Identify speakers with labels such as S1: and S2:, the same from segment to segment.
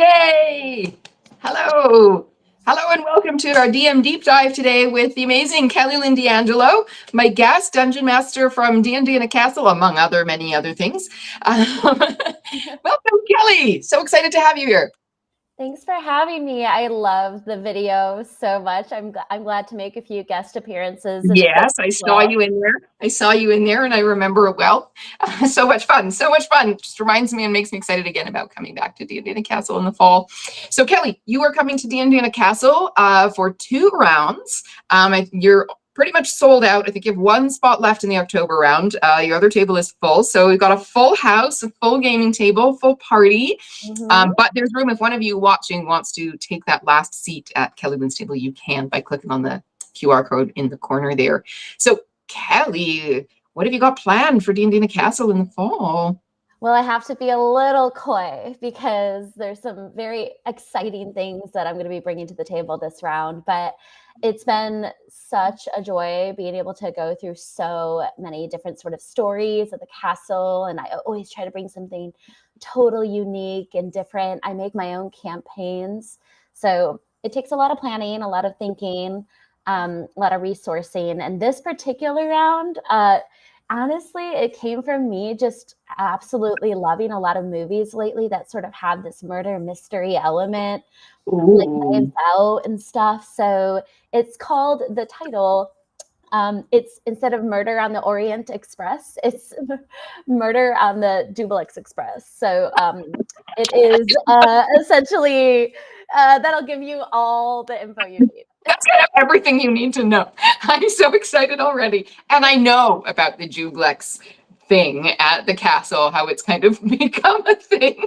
S1: Yay! Hello. Hello and welcome to our DM Deep Dive today with the amazing Kelly Lynne D'Angelo, my guest, Dungeon Master from D&D in a Castle, among many other things. Welcome, Kelly. So excited to have you here.
S2: Thanks for having me. I love the video so much. I'm glad to make a few guest appearances.
S1: Yes, I saw you in there. And I remember it well. So much fun. So much fun. Just reminds me and makes me excited again about coming back to D&D in a Castle in the fall. So Kelly, you are coming to D&D in a Castle for 2 rounds. You're pretty much sold out. I think you have 1 spot left in the October round. Your other table is full. So we've got a full house, a full gaming table, full party. But there's room if one of you watching wants to take that last seat at Kelly Lynne's table, you can by clicking on the QR code in the corner there. So Kelly, what have you got planned for D&D in the Castle in the fall?
S2: Well, I have to be a little coy because there's some very exciting things that I'm going to be bringing to the table this round, but it's been such a joy being able to go through so many different sort of stories of the castle, and I always try to bring something totally unique and different. I make my own campaigns, so it takes a lot of planning, a lot of thinking, a lot of resourcing, and this particular round, honestly, it came from me just absolutely loving a lot of movies lately that sort of have this murder mystery element, like Knives Out and stuff. So it's called, the title, it's instead of Murder on the Orient Express, it's Murder on the Dubelix Express. So it is essentially, that'll give you all the info you need.
S1: That's kind of everything you need to know. I'm so excited already. And I know about the Jublex thing at the castle, how it's kind of become a thing.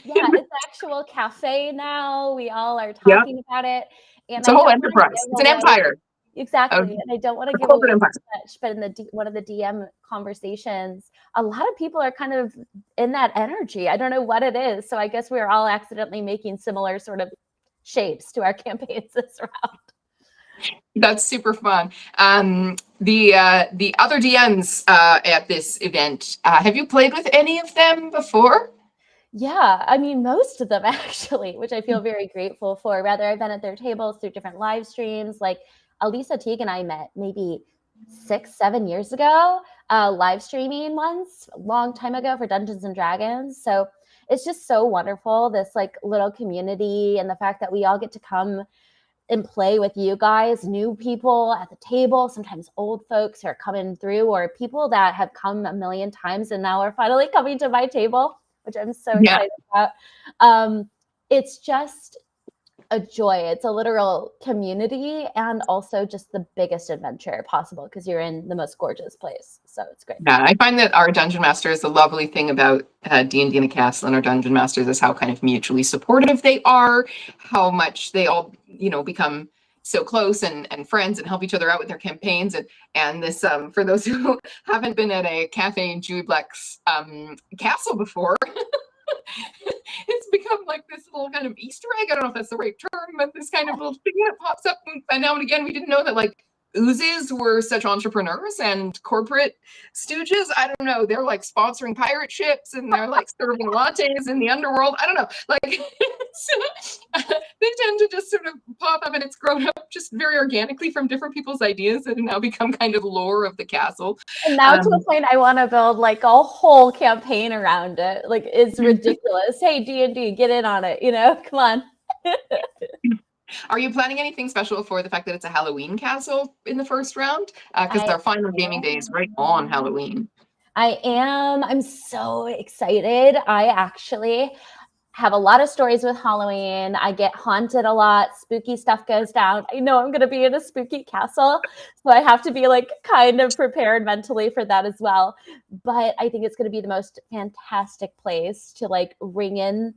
S2: Yeah, it's actual cafe now. We all are talking about it. And
S1: it's a whole enterprise. It's an empire.
S2: Exactly. And I don't want to give away too much, but in one of the DM conversations, a lot of people are kind of in that energy. I don't know what it is. So I guess we're all accidentally making similar sort of shapes to our campaigns this round.
S1: That's super fun. The other DMs at this event, have you played with any of them before?
S2: Yeah, I mean, most of them actually, which I feel very grateful for. Rather, I've been at their tables through different live streams. Like Elisa Teague and I met maybe 6-7 years ago, live streaming once, a long time ago for Dungeons and Dragons. So it's just so wonderful, this like little community, and the fact that we all get to come and play with you guys, new people at the table, sometimes old folks who are coming through, or people that have come a million times and now are finally coming to my table, which I'm so excited about. It's just a joy. It's a literal community, and also just the biggest adventure possible because you're in the most gorgeous place. So it's great.
S1: Yeah, I find that our Dungeon Masters, the lovely thing about D&D in a Castle and our Dungeon Masters is how kind of mutually supportive they are, how much they all, become so close and friends and help each other out with their campaigns. And this, for those who haven't been at a Cafe Jublex castle before, it's become like this little kind of Easter egg. I don't know if that's the right term, but this kind of little thing that pops up. And now and again, we didn't know that like oozes were such entrepreneurs and corporate stooges. I don't know. They're like sponsoring pirate ships and they're like serving lattes in the underworld. I don't know. Like they tend to just sort of pop up, and it's grown up just very organically from different people's ideas that have now become kind of lore of the castle.
S2: And now to the point I want to build like a whole campaign around it. Like it's ridiculous. Hey, D&D, get in on it. Come on.
S1: Are you planning anything special for the fact that it's a Halloween castle in the first round? Because our final gaming day is right on Halloween.
S2: I am. I'm so excited. I actually have a lot of stories with Halloween. I get haunted a lot. Spooky stuff goes down. I know I'm going to be in a spooky castle, so I have to be like kind of prepared mentally for that as well. But I think it's going to be the most fantastic place to like ring in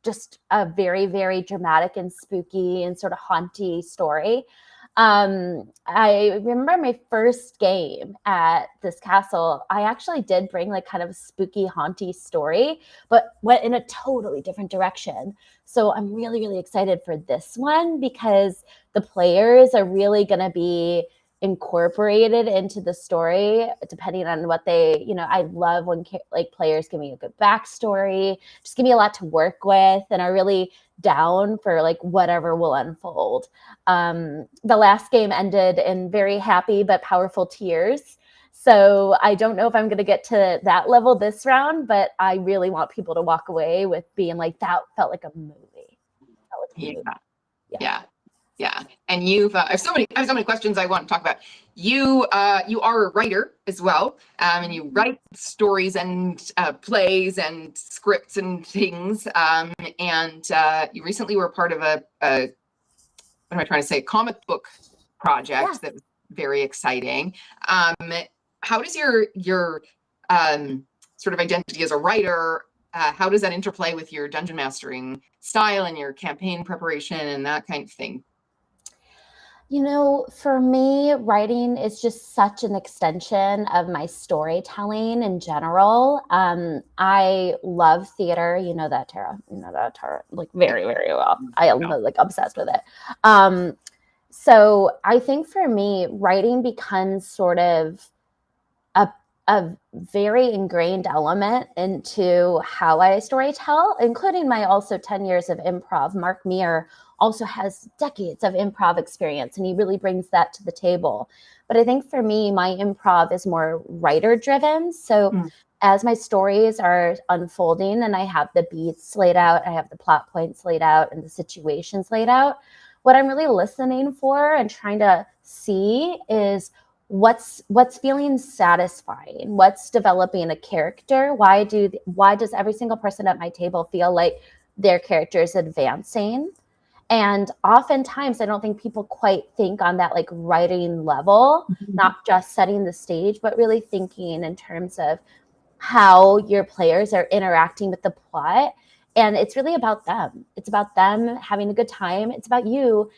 S2: just a very, very dramatic and spooky and sort of haunty story. I remember my first game at this castle, I actually did bring like kind of a spooky, haunty story, but went in a totally different direction. So I'm really, really excited for this one because the players are really going to be incorporated into the story depending on what they, I love when like players give me a good backstory, just give me a lot to work with, and are really down for like whatever will unfold. The last game ended in very happy but powerful tears. So I don't know if I'm going to get to that level this round, but I really want people to walk away with being like, that felt like a movie. Felt like a movie.
S1: Yeah. And I have so many questions I want to talk about. You are a writer as well, and you write stories and plays and scripts and things. And you recently were part of a what am I trying to say? Comic book project that was very exciting. How does your sort of identity as a writer? How does that interplay with your dungeon mastering style and your campaign preparation and that kind of thing?
S2: For me, writing is just such an extension of my storytelling in general. I love theater. You know that, Tara. Like very, very well. I am like obsessed with it. So I think for me, writing becomes sort of a very ingrained element into how I storytell, including my also 10 years of improv. Mark Meir also has decades of improv experience, and he really brings that to the table. But I think for me, my improv is more writer driven. So as my stories are unfolding and I have the beats laid out, I have the plot points laid out and the situations laid out, what I'm really listening for and trying to see is what's feeling satisfying, what's developing a character, why does every single person at my table feel like their character is advancing. And oftentimes I don't think people quite think on that like writing level, not just setting the stage, but really thinking in terms of how your players are interacting with the plot. And it's really about them. It's about them having a good time. It's about you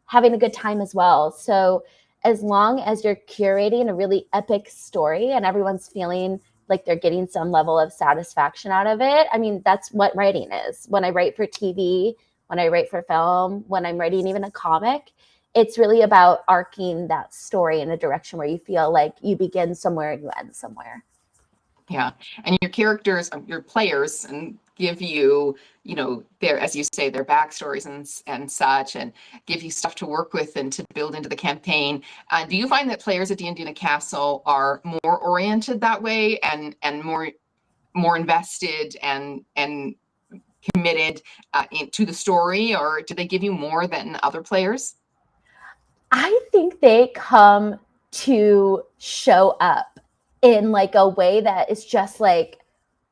S2: having a good time as well. So as long as you're curating a really epic story and everyone's feeling like they're getting some level of satisfaction out of it, I mean, that's what writing is. When I write for TV, when I write for film, when I'm writing even a comic, it's really about arcing that story in a direction where you feel like you begin somewhere and you end somewhere.
S1: Yeah. And your characters, your players, and give you, their, as you say, their backstories and such, and give you stuff to work with and to build into the campaign. Do you find that players at D&D Castle are more oriented that way and more invested and committed to the story, or do they give you more than other players?
S2: I think they come to show up in like a way that is just like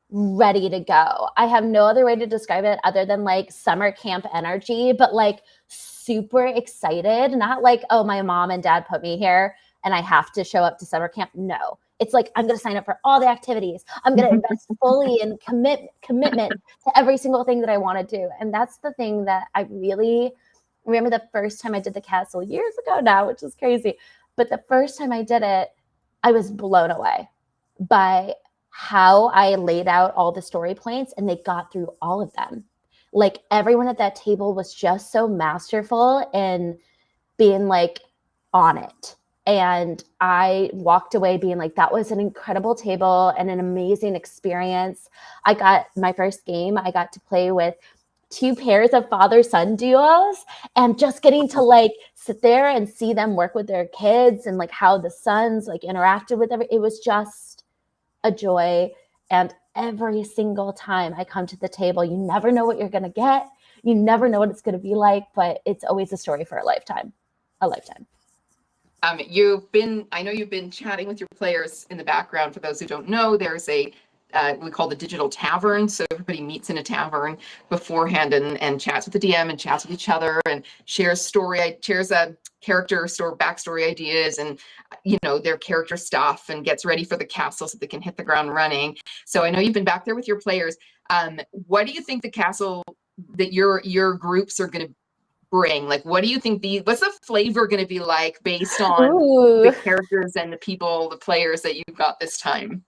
S2: ready to go. I have no other way to describe it other than like summer camp energy, but like super excited, not like, oh, my mom and dad put me here and I have to show up to summer camp. No, it's like, I'm going to sign up for all the activities. I'm going to invest fully in commitment to every single thing that I want to do. And that's the thing that I really remember the first time I did the castle years ago now, which is crazy. But the first time I did it, I was blown away by how I laid out all the story points and they got through all of them. Like everyone at that table was just so masterful in being like on it. And I walked away being like, that was an incredible table and an amazing experience. I got my first game, I got to play with 2 pairs of father-son duos, and just getting to like sit there and see them work with their kids and like how the sons like interacted with it was just a joy. And every single time I come to the table, you never know what you're going to get. You never know what it's going to be like, but it's always a story for a lifetime.
S1: I know you've been chatting with your players in the background. For those who don't know, there's a we call the digital tavern. So everybody meets in a tavern beforehand and chats with the DM and chats with each other and shares a character backstory ideas and their character stuff, and gets ready for the castle so they can hit the ground running. So I know you've been back there with your players. What do you think the castle that your groups are going to bring? Like, what do you think what's the flavor going to be like based on the characters and the people, the players that you've got this time?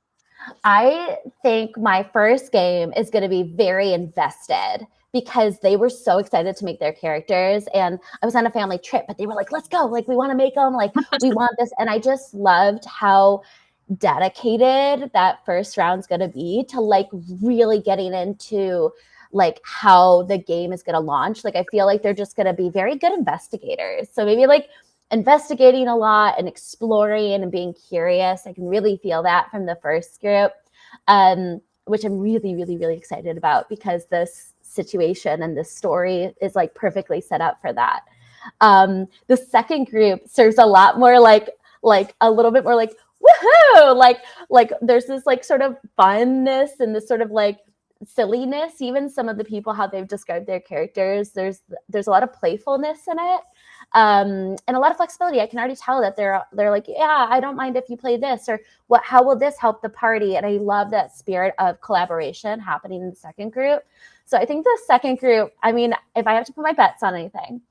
S2: I think my first game is going to be very invested because they were so excited to make their characters. And I was on a family trip, but they were like, let's go. Like, we want to make them. Like, we want this. And I just loved how dedicated that first round's going to be to like really getting into like how the game is going to launch. Like, I feel like they're just going to be very good investigators. So maybe like investigating a lot and exploring and being curious. I can really feel that from the first group, which I'm really, really, really excited about, because this situation and this story is like perfectly set up for that. The second group serves a lot more like a little bit more like woohoo, like there's this like sort of funness and this sort of like silliness. Even some of the people, how they've described their characters, there's a lot of playfulness in it, and a lot of flexibility. I can already tell that they're like, yeah, I don't mind if you play this, or how will this help the party? And I love that spirit of collaboration happening in the second group. So I think the second group, I mean, if I have to put my bets on anything,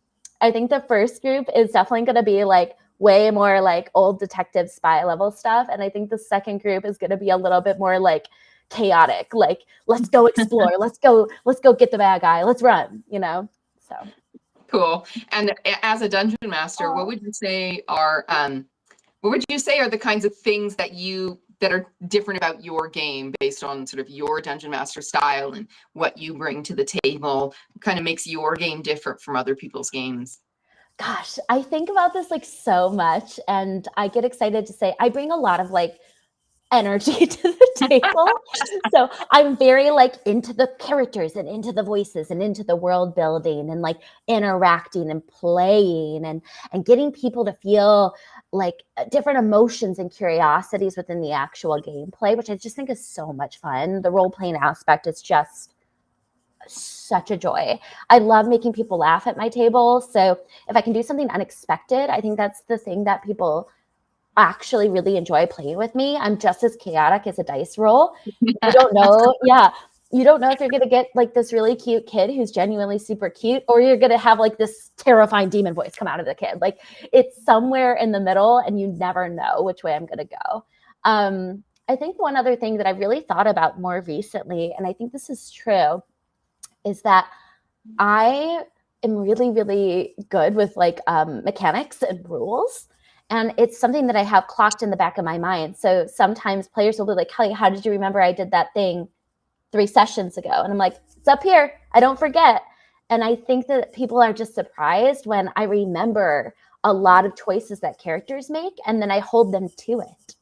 S2: I think the first group is definitely going to be like way more like old detective spy level stuff. And I think the second group is going to be a little bit more like chaotic, like, let's go explore, let's go get the bad guy, let's run, you know? So
S1: cool. And as a dungeon master, what would you say are the kinds of things that are different about your game based on sort of your dungeon master style and what you bring to the table? Kind of makes your game different from other people's games?
S2: Gosh, I think about this like so much, and I get excited to say I bring a lot of like energy to the table. So I'm very like into the characters and into the voices and into the world building and like interacting and playing and getting people to feel like different emotions and curiosities within the actual gameplay, which I just think is so much fun. The role playing aspect is just such a joy. I love making people laugh at my table. So if I can do something unexpected, I think that's the thing that people actually really enjoy playing with me. I'm just as chaotic as a dice roll. You don't know. Yeah. You don't know if you're going to get like this really cute kid who's genuinely super cute, or you're going to have like this terrifying demon voice come out of the kid. Like, it's somewhere in the middle, and you never know which way I'm going to go. I think one other thing that I've really thought about more recently, and I think this is true, is that I am really, really good with like mechanics and rules. And it's something that I have clocked in the back of my mind. So sometimes players will be like, Kelly, how did you remember I did that thing 3 sessions ago? And I'm like, it's up here. I don't forget. And I think that people are just surprised when I remember a lot of choices that characters make, and then I hold them to it.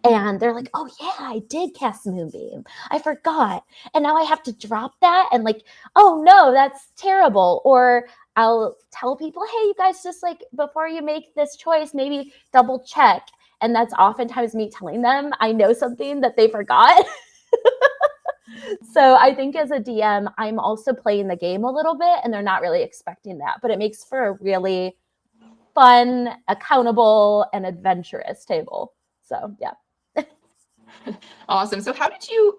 S2: And they're like, oh yeah, I did cast Moonbeam. I forgot. And now I have to drop that. And like, oh no, that's terrible. Or I'll tell people, hey, you guys, just like before you make this choice, maybe double check. And that's oftentimes me telling them I know something that they forgot. So I think as a DM, I'm also playing the game a little bit, and they're not really expecting that. But it makes for a really fun, accountable, and adventurous table. So yeah.
S1: Awesome. So how did you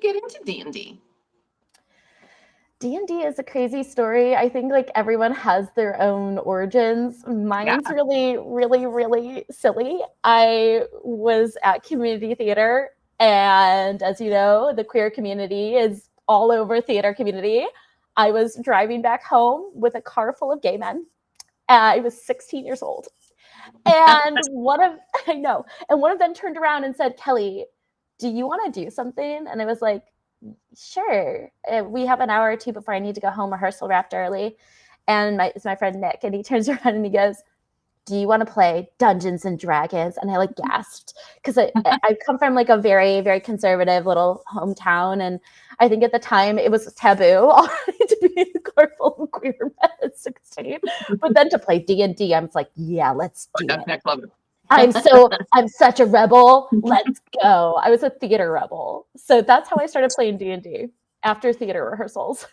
S1: get into D&D?
S2: D&D is a crazy story. I think like everyone has their own origins. Mine's really, really, really silly. I was at community theater, and as you know, the queer community is all over theater community. I was driving back home with a car full of gay men. I was 16 years old. And one of them turned around and said, Kelly, do you want to do something? And I was like, sure. We have an hour or two before I need to go home. Rehearsal wrapped early. And it's my friend Nick, and he turns around and he goes, do you want to play Dungeons and Dragons? And I like gasped, because I come from like a very, very conservative little hometown. And I think at the time it was taboo already to be in a car full of queer men at 16. But then to play D&D, I'm like, yeah, let's do it. I'm such a rebel. Let's go. I was a theater rebel. So that's how I started playing D&D, after theater rehearsals.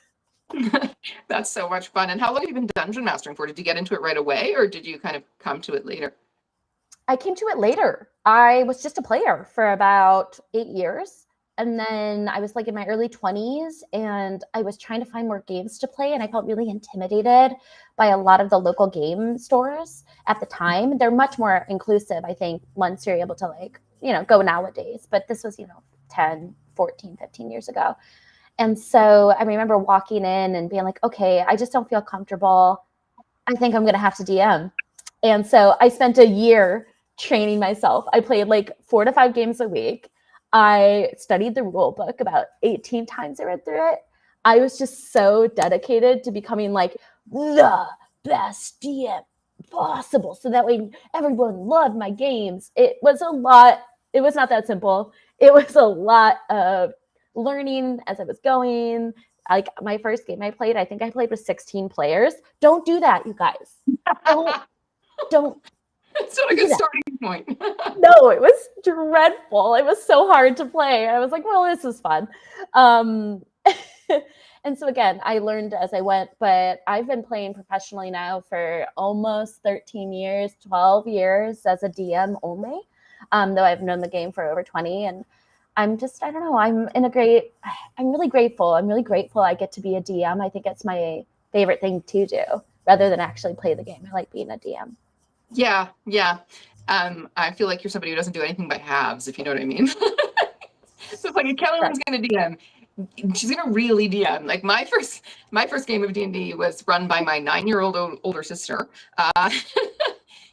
S1: That's so much fun. And how long have you been dungeon mastering for? Did you get into it right away, or did you kind of come to it later?
S2: I came to it later. I was just a player for about 8 years. And then I was like in my early 20s, and I was trying to find more games to play. And I felt really intimidated by a lot of the local game stores at the time. They're much more inclusive, I think, once you're able to like, go nowadays. But this was, 10, 14, 15 years ago. And so I remember walking in and being like, okay, I just don't feel comfortable. I think I'm going to have to DM. And so I spent a year training myself. I played like 4 to 5 games a week. I studied the rule book about 18 times. I read through it. I was just so dedicated to becoming like the best DM possible. So that way everyone loved my games. It was a lot. It was not that simple. It was a lot of learning as I was going. Like my first game I played, I think I played with 16 players. Don't do that, you guys. Don't
S1: It's not a good starting point.
S2: No, it was dreadful. It was so hard to play. I was like, well, this is fun. And so again, I learned as I went, but I've been playing professionally now for almost 13 years, 12 years as a DM only, though I've known the game for over 20. And I'm just, I don't know, I'm really grateful. I'm really grateful I get to be a DM. I think it's my favorite thing to do rather than actually play the game. I like being a DM.
S1: Yeah. I feel like you're somebody who doesn't do anything by halves, if you know what I mean. So it's like if Kelly Lynne's going to DM, she's going to really DM. Like my first game of D&D was run by my 9-year-old older sister.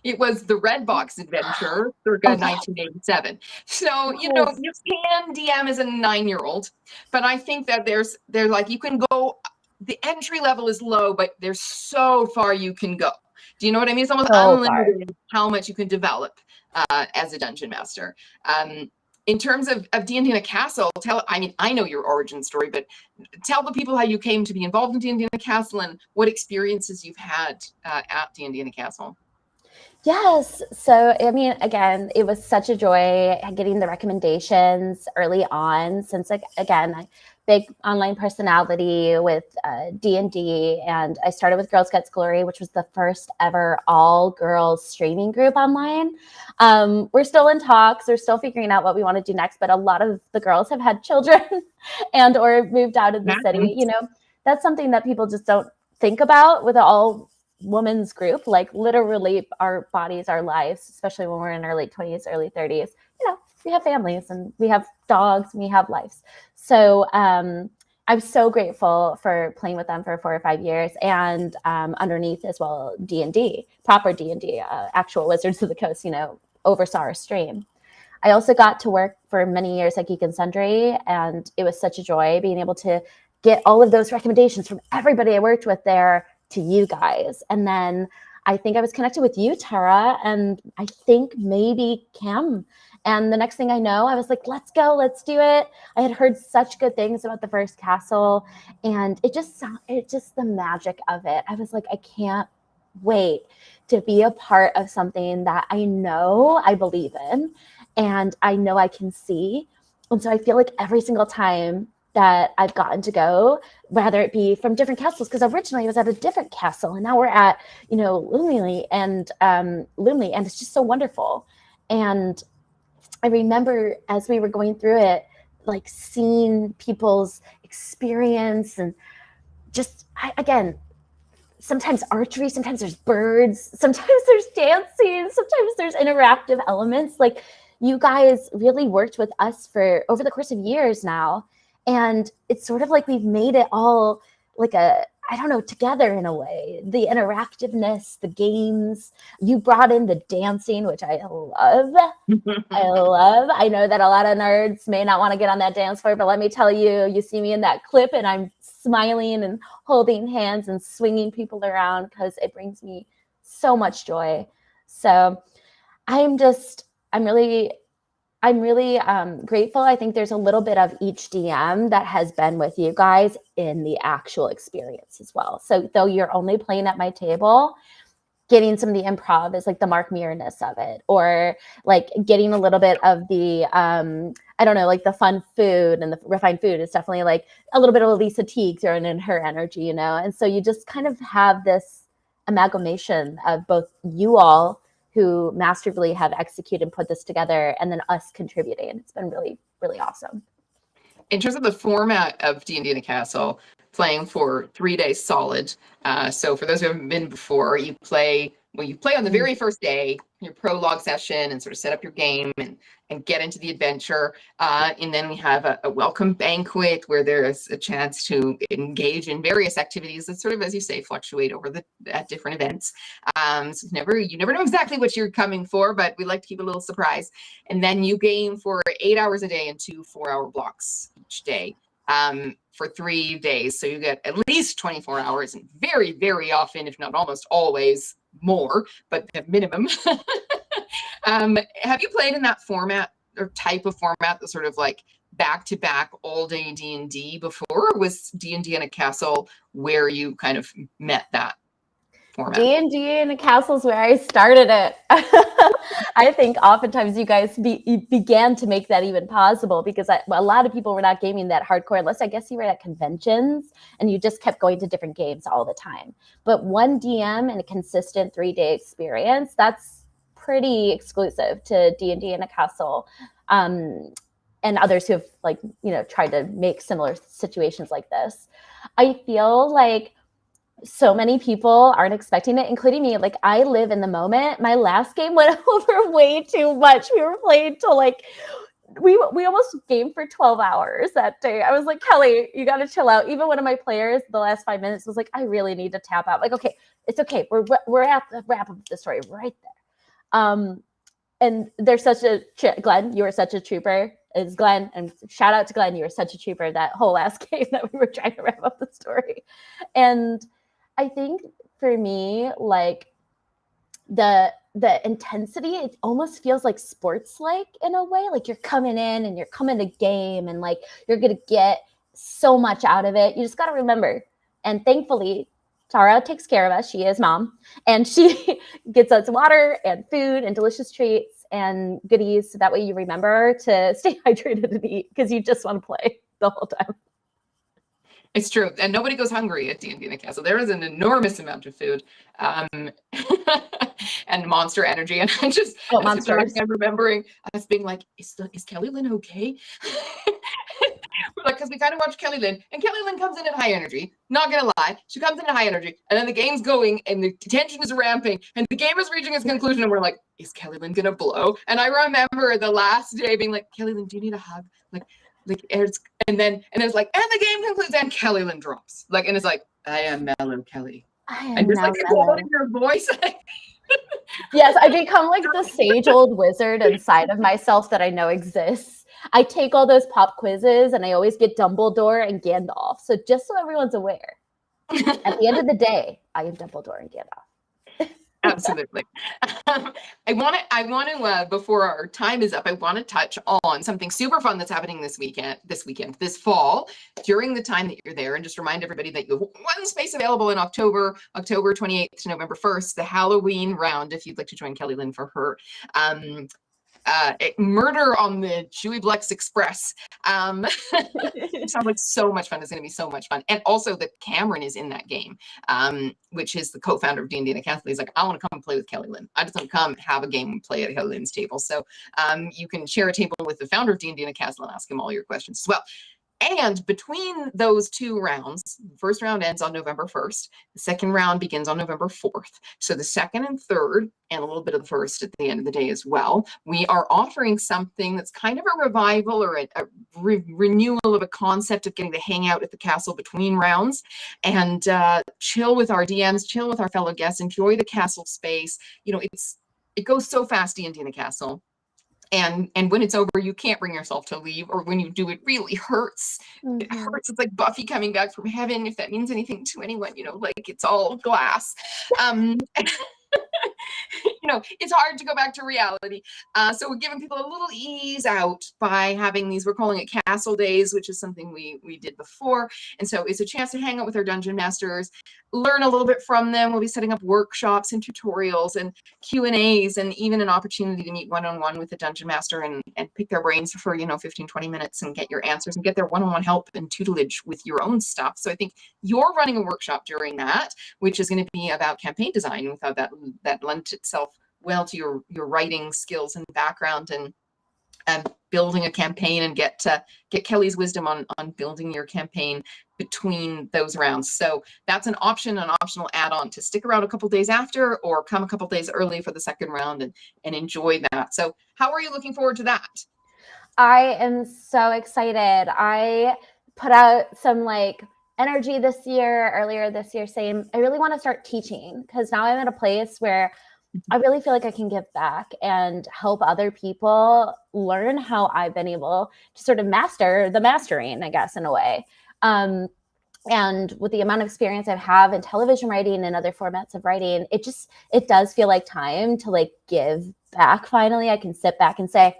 S1: It was the Red Box Adventure, circa 1987. So, you know, you can DM as a 9-year-old, but I think that there's like, you can go, the entry level is low, but there's so far you can go. Do you know what I mean? It's almost unlimited how much you can develop as a dungeon master. In terms of D&D in a castle, I know your origin story, but tell the people how you came to be involved in D&D in a castle and what experiences you've had at D&D in a castle.
S2: Yes. So, I mean, again, it was such a joy getting the recommendations early on since, like, again, I big online personality with D&D, and I started with Girl Scouts Glory, which was the first ever all-girls streaming group online. We're still in talks. We're still figuring out what we want to do next, but a lot of the girls have had children and or moved out of the city. You know, that's something that people just don't think about with all women's group. Like literally our bodies, our lives, especially when we're in our late 20s, early 30s, you know, we have families and we have dogs and we have lives. So I'm so grateful for playing with them for 4 or 5 years, and underneath as well, D&D, proper D&D, actual Wizards of the Coast, you know, oversaw our stream. I also got to work for many years at Geek and Sundry, and it was such a joy being able to get all of those recommendations from everybody I worked with there to you guys. And then I think I was connected with you, Tara, and I think maybe Kim. And the next thing I know, I was like, let's go, let's do it. I had heard such good things about the first castle, and it just the magic of it. I was like, I can't wait to be a part of something that I know I believe in and I know I can see. And so I feel like every single time that I've gotten to go, whether it be from different castles, because originally I was at a different castle and now we're at, you know, Lumley, and it's just so wonderful. And I remember as we were going through it, like seeing people's experience and just, again, sometimes archery, sometimes there's birds, sometimes there's dancing, sometimes there's interactive elements. Like you guys really worked with us for over the course of years now. And it's sort of like we've made it all like together in a way. The interactiveness, the games, you brought in the dancing, which I love. I know that a lot of nerds may not want to get on that dance floor, but let me tell you, you see me in that clip and I'm smiling and holding hands and swinging people around because it brings me so much joy. So I'm really grateful. I think there's a little bit of each DM that has been with you guys in the actual experience as well. So though you're only playing at my table, getting some of the improv is like the Mark Mearness of it, or like getting a little bit of the, like the fun food and the refined food is definitely like a little bit of Elisa Teague thrown in her energy, you know? And so you just kind of have this amalgamation of both you all who masterfully have executed and put this together, and then us contributing. It's been really, really awesome.
S1: In terms of the format of D&D in a Castle, playing for 3 days solid. So for those who haven't been before, you play Well, you play on the very first day, your prologue session, and sort of set up your game and get into the adventure. And then we have a welcome banquet where there's a chance to engage in various activities that sort of, as you say, fluctuate at different events. So you never know exactly what you're coming for, but we like to keep a little surprise. And then you game for 8 hours a day and 2 4-hour blocks each day. For 3 days. So you get at least 24 hours, and very, very often, if not almost always, more, but at minimum. Have you played in that format or type of format, the sort of like back-to-back all-day D&D before? Or was D&D in a castle where you kind of met that format?
S2: D&D in a castle is where I started it. I think oftentimes you guys began to make that even possible because a lot of people were not gaming that hardcore unless I guess you were at conventions and you just kept going to different games all the time. But one DM and a consistent 3-day experience, that's pretty exclusive to D&D in a castle. And others who have tried to make similar situations like this. I feel like so many people aren't expecting it, including me. Like, I live in the moment. My last game went over way too much. We were playing till we almost gamed for 12 hours that day. I was like, Kelly, you got to chill out. Even one of my players, the last 5 minutes, was like, I really need to tap out. Like, okay, it's okay. We're at the wrap up the story right there. And there's Glenn, you were such a trooper. It's Glenn, and shout out to Glenn. You were such a trooper that whole last game that we were trying to wrap up the story. And I think for me, like the intensity, it almost feels like sports-like in a way. Like you're coming in and you're coming to game and like you're going to get so much out of it. You just got to remember. And thankfully, Tara takes care of us. She is mom. And she gets us water and food and delicious treats and goodies. So that way you remember to stay hydrated and eat because you just want to play the whole time.
S1: It's true. And nobody goes hungry at D&D in a castle. There is an enormous amount of food and monster energy. And I'm remembering us being like, is Kelly Lynne okay? We're like, because we kind of watch Kelly Lynne, and Kelly Lynne comes in at high energy. Not going to lie. She comes in at high energy, and then the game's going, and the tension is ramping, and the game is reaching its conclusion, and we're like, is Kelly Lynne going to blow? And I remember the last day being like, Kelly Lynne, do you need a hug? And it's like, and the game concludes and Kelly Lynne drops. Like, and it's like, I am mellow Kelly. And just like quoting your voice.
S2: Yes, I become like the sage old wizard inside of myself that I know exists. I take all those pop quizzes and I always get Dumbledore and Gandalf. So just so everyone's aware, at the end of the day, I am Dumbledore and Gandalf.
S1: Absolutely. I want to, before our time is up, I want to touch on something super fun that's happening this fall, during the time that you're there. And just remind everybody that you have one space available in October 28th to November 1st, the Halloween round, if you'd like to join Kelly Lynne for her. Murder on the Chewy Blex Express. It sounds like so much fun. It's going to be so much fun. And also that Cameron is in that game, which is the co-founder of D&D in a Castle. He's like, I want to come play with Kelly Lynne. I just want to come have a game and play at Kelly Lynne's table. So you can share a table with the founder of D&D in a Castle and ask him all your questions as well. And between those two rounds, the first round ends on November 1st. The second round begins on November 4th. So the second and third, and a little bit of the first at the end of the day as well, we are offering something that's kind of a revival or a renewal of a concept of getting to hang out at the castle between rounds and chill with our DMs, chill with our fellow guests, enjoy the castle space. You know, it goes so fast, D&D in a castle. And when it's over, you can't bring yourself to leave, or when you do, it really hurts. Mm-hmm. It hurts. It's like Buffy coming back from heaven, if that means anything to anyone, like it's all glass. It's hard to go back to reality. So we're giving people a little ease out by having these, we're calling it Castle Days, which is something we did before. And so it's a chance to hang out with our dungeon masters, learn a little bit from them. We'll be setting up workshops and tutorials and Q&As, and even an opportunity to meet one-on-one with the dungeon master and pick their brains for, 15, 20 minutes and get your answers and get their one-on-one help and tutelage with your own stuff. So I think you're running a workshop during that, which is going to be about campaign design, without that lent itself well to your writing skills and background. And building a campaign and get Kelly's wisdom on building your campaign between those rounds. So that's an option, an optional add-on to stick around a couple days after or come a couple days early for the second round and enjoy that. So how are you looking forward to that?
S2: I am so excited. I put out some like energy earlier this year, saying I really want to start teaching, because now I'm at a place where I really feel like I can give back and help other people learn how I've been able to sort of master the mastering, I guess, in a way. And with the amount of experience I have in television writing and other formats of writing, it does feel like time to like give back. Finally, I can sit back and say,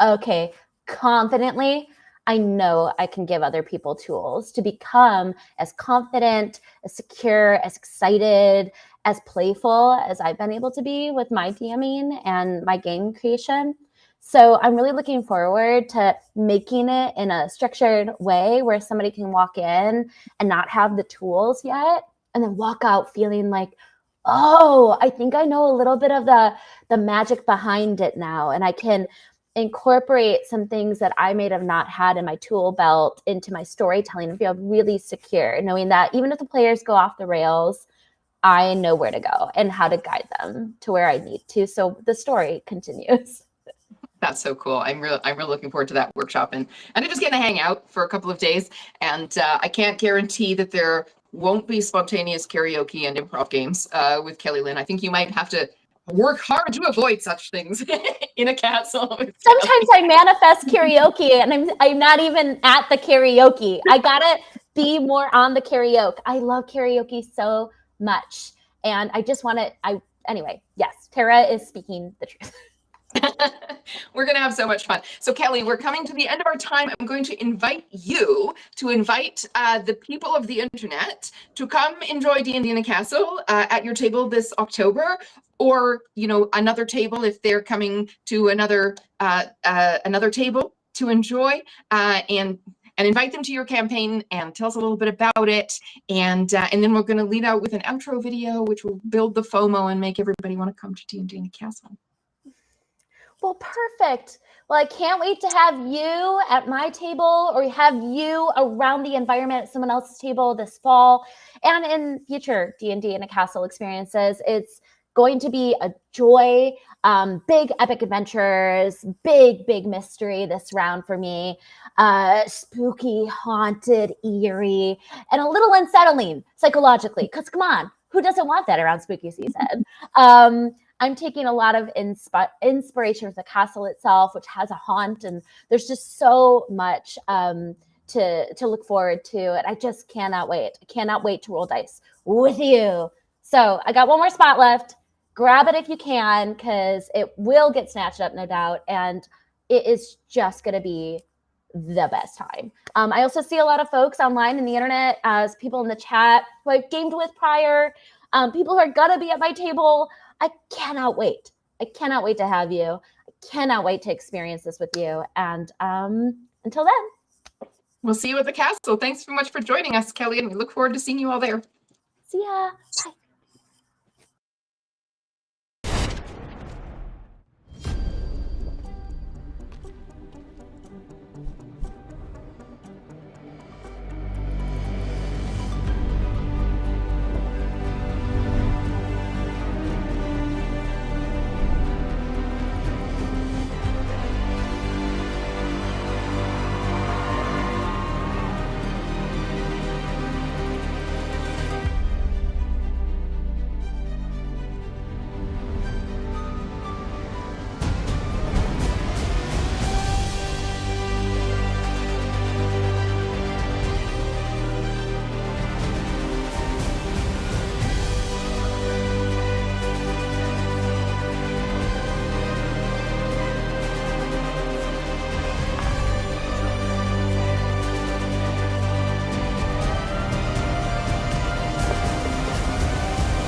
S2: okay, confidently, I know I can give other people tools to become as confident, as secure, as excited, as playful as I've been able to be with my DMing and my game creation. So I'm really looking forward to making it in a structured way where somebody can walk in and not have the tools yet, and then walk out feeling like, oh, I think I know a little bit of the magic behind it now, and I can incorporate some things that I may have not had in my tool belt into my storytelling and feel really secure, knowing that even if the players go off the rails, I know where to go and how to guide them to where I need to. So the story continues.
S1: That's so cool. I'm really looking forward to that workshop, and I'm just going to hang out for a couple of days. And I can't guarantee that there won't be spontaneous karaoke and improv games with Kelly Lynne. I think you might have to work hard to avoid such things in a castle.
S2: Sometimes I manifest karaoke, and I'm not even at the karaoke. I gotta be more on the karaoke. I love karaoke so much, and I just want to. Anyway. Yes, Tara is speaking the truth.
S1: We're going to have so much fun. So Kelly, we're coming to the end of our time. I'm going to invite you to invite the people of the internet to come enjoy D&D in a Castle at your table this October, or, you know, another table if they're coming to another table to enjoy, and invite them to your campaign and tell us a little bit about it. And then we're going to lead out with an outro video, which will build the FOMO and make everybody want to come to D&D in a Castle.
S2: Well, perfect. Well, I can't wait to have you at my table, or have you around the environment at someone else's table this fall and in future D&D in a Castle experiences. It's going to be a joy, big epic adventures, big mystery this round for me. Spooky, haunted, eerie, and a little unsettling psychologically, because come on, who doesn't want that around spooky season? I'm taking a lot of inspiration with the castle itself, which has a haunt, and there's just so much to look forward to. And I just cannot wait. I cannot wait to roll dice with you. So I got one more spot left. Grab it if you can, because it will get snatched up, no doubt. And it is just going to be the best time. I also see a lot of folks online in the internet, as people in the chat who I've gamed with prior, people who are going to be at my table. I cannot wait. I cannot wait to have you. I cannot wait to experience this with you. And until then.
S1: We'll see you at the castle. Thanks so much for joining us, Kelly, and we look forward to seeing you all there.
S2: See ya. Bye.